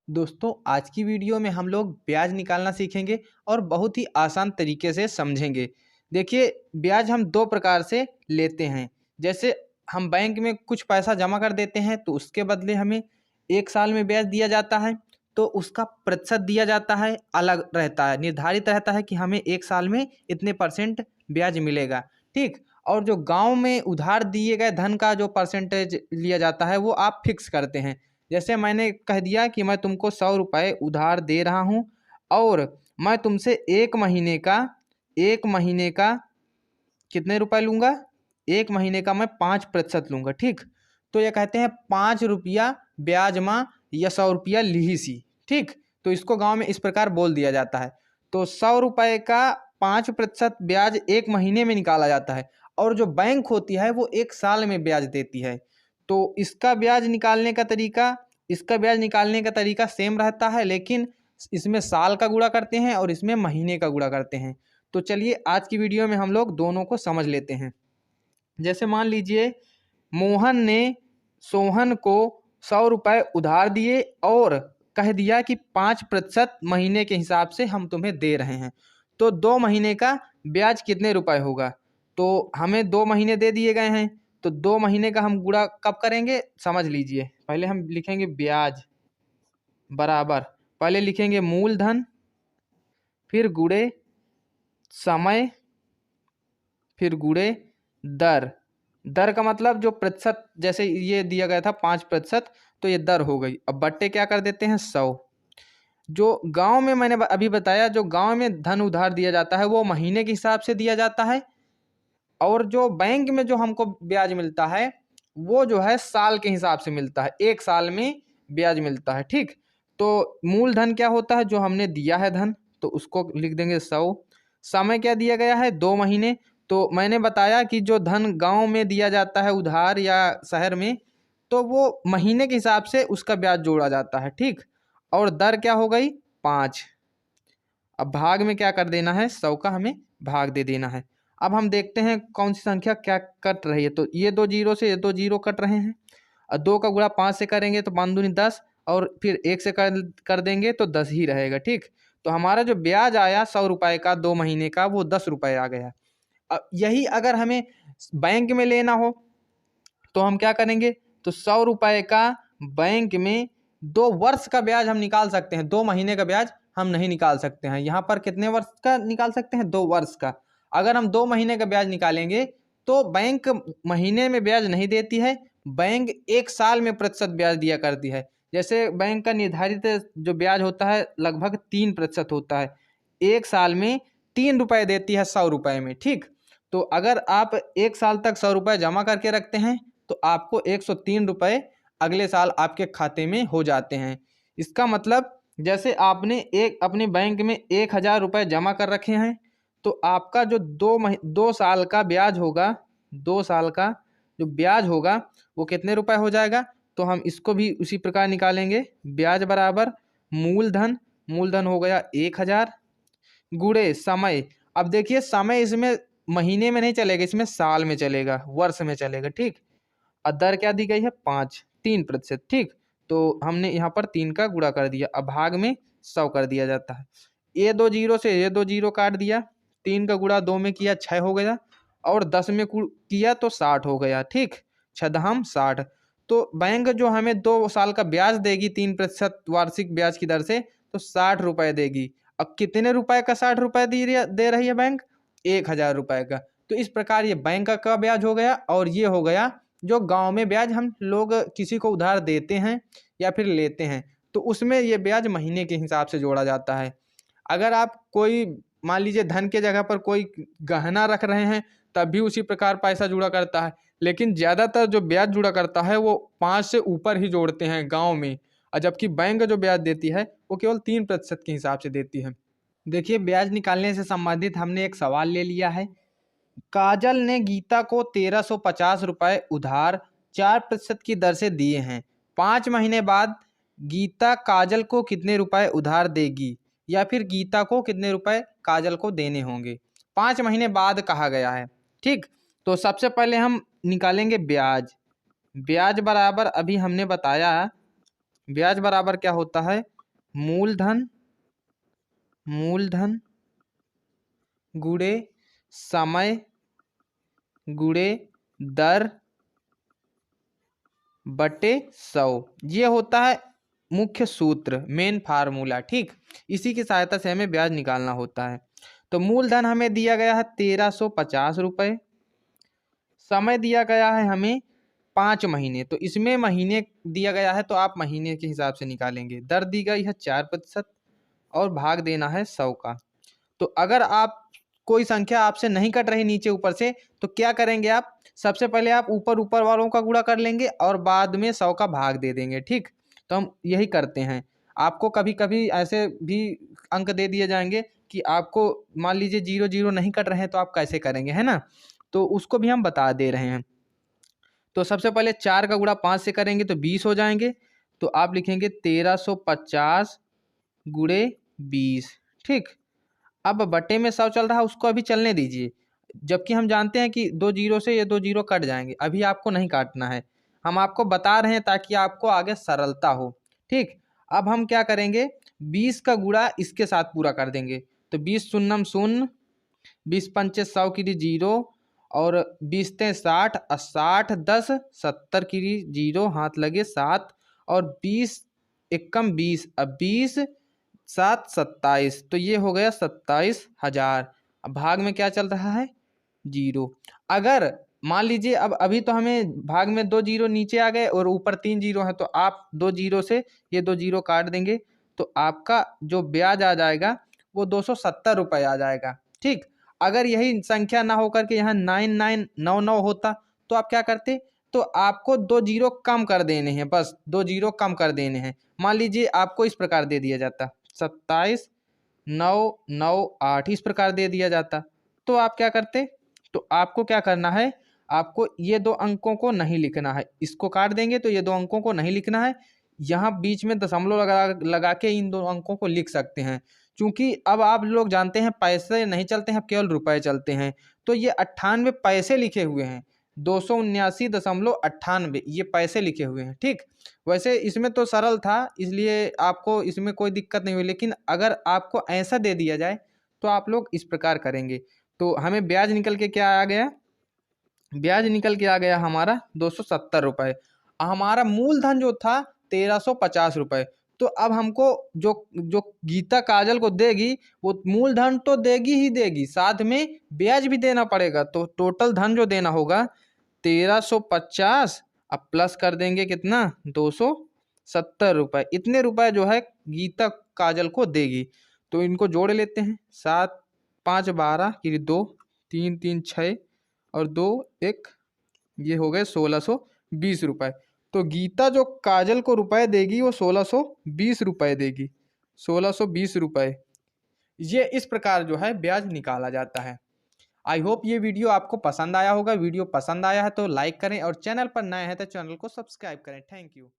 दोस्तों आज की वीडियो में हम लोग ब्याज निकालना सीखेंगे और बहुत ही आसान तरीके से समझेंगे। देखिए, ब्याज हम दो प्रकार से लेते हैं। जैसे हम बैंक में कुछ पैसा जमा कर देते हैं तो उसके बदले हमें 1 साल में ब्याज दिया जाता है, तो उसका प्रतिशत दिया जाता है, अलग रहता है, निर्धारित रहता है कि हमें 1 साल में इतने परसेंट ब्याज मिलेगा। ठीक। और जो गांव में उधार दिए गए धन का जो परसेंटेज लिया जाता है वो आप फिक्स करते हैं। जैसे मैंने कह दिया कि मैं तुमको 100 रुपये उधार दे रहा हूँ और मैं तुमसे 1 महीने का कितने रुपए लूँगा, 1 महीने का मैं 5% लूँगा। ठीक। तो ये कहते हैं 5 रुपया ब्याज माँ या 100 रुपया लिहिसी। ठीक। तो इसको गांव में इस प्रकार बोल दिया जाता है। तो 100 रुपये का 5% ब्याज 1 महीने में निकाला जाता है और जो बैंक होती है वो 1 साल में ब्याज देती है। तो इसका ब्याज निकालने का तरीका सेम रहता है, लेकिन इसमें साल का गुणा करते हैं और इसमें महीने का गुणा करते हैं। तो चलिए आज की वीडियो में हम लोग दोनों को समझ लेते हैं। जैसे मान लीजिए मोहन ने सोहन को 100 रुपये उधार दिए और कह दिया कि 5% महीने के हिसाब से हम तुम्हें दे रहे हैं। तो 2 महीने का ब्याज कितने रुपए होगा? तो हमें 2 महीने दे दिए गए हैं, तो 2 महीने का हम गुणा कब करेंगे समझ लीजिए। पहले हम लिखेंगे ब्याज बराबर, पहले लिखेंगे मूलधन, फिर गुणे समय, फिर गुणे दर। दर का मतलब जो प्रतिशत, जैसे ये दिया गया था 5%, तो ये दर हो गई। अब बट्टे क्या कर देते हैं 100। जो गांव में मैंने अभी बताया, जो गांव में धन उधार दिया जाता है वो महीने के हिसाब से दिया जाता है और जो बैंक में जो हमको ब्याज मिलता है वो जो है साल के हिसाब से मिलता है, 1 साल में ब्याज मिलता है। ठीक। तो मूलधन क्या होता है, जो हमने दिया है धन, तो उसको लिख देंगे 100। समय क्या दिया गया है, 2 महीने। तो मैंने बताया कि जो धन गांव में दिया जाता है उधार या शहर में, तो वो महीने के हिसाब से उसका ब्याज जोड़ा जाता है। ठीक। और दर क्या हो गई 5। अब भाग में क्या कर देना है, 100 का हमें भाग दे देना है। अब हम देखते हैं कौन सी संख्या क्या कट रही है। तो ये 2 जीरो से ये 2 जीरो कट रहे हैं और 2 का गुणा 5 से करेंगे तो 5 दूनी 10 और फिर 1 से कर देंगे तो 10 ही रहेगा। ठीक। तो हमारा जो ब्याज आया 100 रुपये का 2 महीने का, वो 10 रुपये आ गया। अब यही अगर हमें बैंक में लेना हो तो हम क्या करेंगे, तो 100 रुपये का बैंक में 2 वर्ष का ब्याज हम निकाल सकते हैं, 2 महीने का ब्याज हम नहीं निकाल सकते हैं। यहाँ पर कितने वर्ष का निकाल सकते हैं, 2 वर्ष का। अगर हम 2 महीने का ब्याज निकालेंगे तो बैंक महीने में ब्याज नहीं देती है, बैंक 1 साल में प्रतिशत ब्याज दिया करती है। जैसे बैंक का निर्धारित जो ब्याज होता है लगभग 3% होता है, 1 साल में 3 रुपये देती है 100 रुपये में। ठीक। तो अगर आप 1 साल तक 100 रुपये जमा करके रखते हैं तो आपको 103 रुपये अगले साल आपके खाते में हो जाते हैं। इसका मतलब जैसे आपने एक अपने बैंक में 1,000 रुपये जमा कर रखे हैं, तो आपका जो 2 साल का ब्याज होगा, 2 साल का जो ब्याज होगा वो कितने रुपए हो जाएगा। तो हम इसको भी उसी प्रकार निकालेंगे। ब्याज बराबर मूलधन, मूलधन हो गया 1,000 गुणे समय। अब देखिए समय इसमें महीने में नहीं चलेगा, इसमें साल में चलेगा, वर्ष में चलेगा। ठीक। और दर क्या दी गई है 5, 3%। ठीक। तो हमने यहाँ पर 3 का गुणा कर दिया, अब भाग में 100 कर दिया जाता है। ये 2 जीरो से ये 2 जीरो काट दिया, 3 का गुणा 2 में किया 6 हो गया और 10 में किया तो 60 हो गया। ठीक। 6×60। तो बैंक जो हमें 2 साल का ब्याज देगी 3% वार्षिक ब्याज की दर से, तो 60 रुपये देगी। अब कितने रुपए का 60 रुपये दे रही है बैंक, 1,000 रुपये का। तो इस प्रकार ये बैंक का ब्याज हो गया और ये हो गया जो गांव में ब्याज हम लोग किसी को उधार देते हैं या फिर लेते हैं, तो उसमें ये ब्याज महीने के हिसाब से जोड़ा जाता है। अगर आप कोई मान लीजिए धन के जगह पर कोई गहना रख रहे हैं तब भी उसी प्रकार पैसा जुड़ा करता है, लेकिन ज़्यादातर जो ब्याज जुड़ा करता है वो 5 से ऊपर ही जोड़ते हैं गाँव में, और जबकि बैंक जो ब्याज देती है वो केवल 3% के हिसाब से देती है। देखिए, ब्याज निकालने से संबंधित हमने एक सवाल ले लिया है। काजल ने गीता को 1,350 रुपये उधार 4% की दर से दिए हैं। 5 महीने बाद गीता काजल को कितने रुपए उधार देगी, या फिर गीता को कितने रुपए काजल को देने होंगे। 5 महीने बाद कहा गया है। ठीक। तो सबसे पहले हम निकालेंगे ब्याज। ब्याज बराबर, अभी हमने बताया ब्याज बराबर क्या होता है, मूलधन गुणे समय गुणे दर बटे 100, ये होता है मुख्य सूत्र, मेन फार्मूला। ठीक, इसी की सहायता से हमें ब्याज निकालना होता है। तो मूलधन हमें दिया गया है 1350 रुपये, समय दिया गया है हमें 5 महीने, तो इसमें महीने दिया गया है तो आप महीने के हिसाब से निकालेंगे। दर दी गई है 4% और भाग देना है 100 का। तो अगर आप कोई संख्या आपसे नहीं कट रही नीचे ऊपर से, तो क्या करेंगे आप, सबसे पहले आप ऊपर ऊपर वालों का गुणा कर लेंगे और बाद में 100 का भाग दे देंगे। ठीक, तो हम यही करते हैं। आपको कभी कभी ऐसे भी अंक दे दिए जाएंगे कि आपको मान लीजिए 0 0 नहीं कट रहे हैं तो आप कैसे करेंगे, है ना, तो उसको भी हम बता दे रहे हैं। तो सबसे पहले 4 का गुणा 5 से करेंगे तो 20 हो जाएंगे, तो आप लिखेंगे 1350 गुणे 20। ठीक, अब बटे में 100 चल रहा है, उसको अभी चलने दीजिए, जबकि हम जानते हैं कि 2 जीरो से ये 2 जीरो कट जाएंगे। अभी आपको नहीं काटना है, हम आपको बता रहे हैं ताकि आपको आगे सरलता हो। ठीक, अब हम क्या करेंगे, 20 का गुणा इसके साथ पूरा कर देंगे, तो 20 शून्यम शून्य, 20 पंचे 100 की 0 और 20 ते 60, 60 10 70 की 0 हाथ लगे 7 और 20 एकम 20, अब 20 7 27, तो ये हो गया 27,000। अब भाग में क्या चल रहा है, 0। अगर मान लीजिए अब अभी तो हमें भाग में 2 जीरो नीचे आ गए और ऊपर 3 जीरो है, तो आप 2 जीरो से ये 2 जीरो काट देंगे, तो आपका जो ब्याज आ जाएगा वो 270 रुपये आ जाएगा। ठीक, अगर यही संख्या ना होकर के यहाँ 9999 होता तो आप क्या करते, तो आपको 2 जीरो कम कर देने हैं, बस 2 जीरो कम कर देने हैं। मान लीजिए आपको इस प्रकार दे दिया जाता 27,998, इस प्रकार दे दिया जाता, तो आप क्या करते, तो आपको क्या करना है, आपको ये 2 अंकों को नहीं लिखना है, इसको काट देंगे तो ये 2 अंकों को नहीं लिखना है, यहाँ बीच में दशमलव लगा के इन 2 अंकों को लिख सकते हैं। क्योंकि अब आप लोग जानते हैं पैसे नहीं चलते हैं, केवल रुपए चलते हैं, तो ये 98 पैसे लिखे हुए हैं, 279.98 ये पैसे लिखे हुए हैं। ठीक, वैसे इसमें तो सरल था इसलिए आपको इसमें कोई दिक्कत नहीं हुई, लेकिन अगर आपको ऐसा दे दिया जाए तो आप लोग इस प्रकार करेंगे। तो हमें ब्याज निकल के क्या आ गया, ब्याज निकल के आ गया हमारा 270 रुपये। हमारा मूलधन जो था 1350 रुपये। तो अब हमको जो जो गीता काजल को देगी वो मूलधन तो देगी ही देगी, साथ में ब्याज भी देना पड़ेगा। तो टोटल धन जो देना होगा 1350, अब प्लस कर देंगे कितना 270 रुपये। इतने रुपए जो है गीता काजल को देगी। तो इनको जोड़ लेते हैं, 7 5 12 की 2 3 3 6 और 2 1, ये हो गए 1620 रुपये। तो गीता जो काजल को रुपए देगी वो 1620 रुपये देगी, 1620 रुपये। ये इस प्रकार जो है ब्याज निकाला जाता है। आई होप ये वीडियो आपको पसंद आया होगा। वीडियो पसंद आया है तो लाइक करें और चैनल पर नए हैं तो चैनल को सब्सक्राइब करें। Thank you.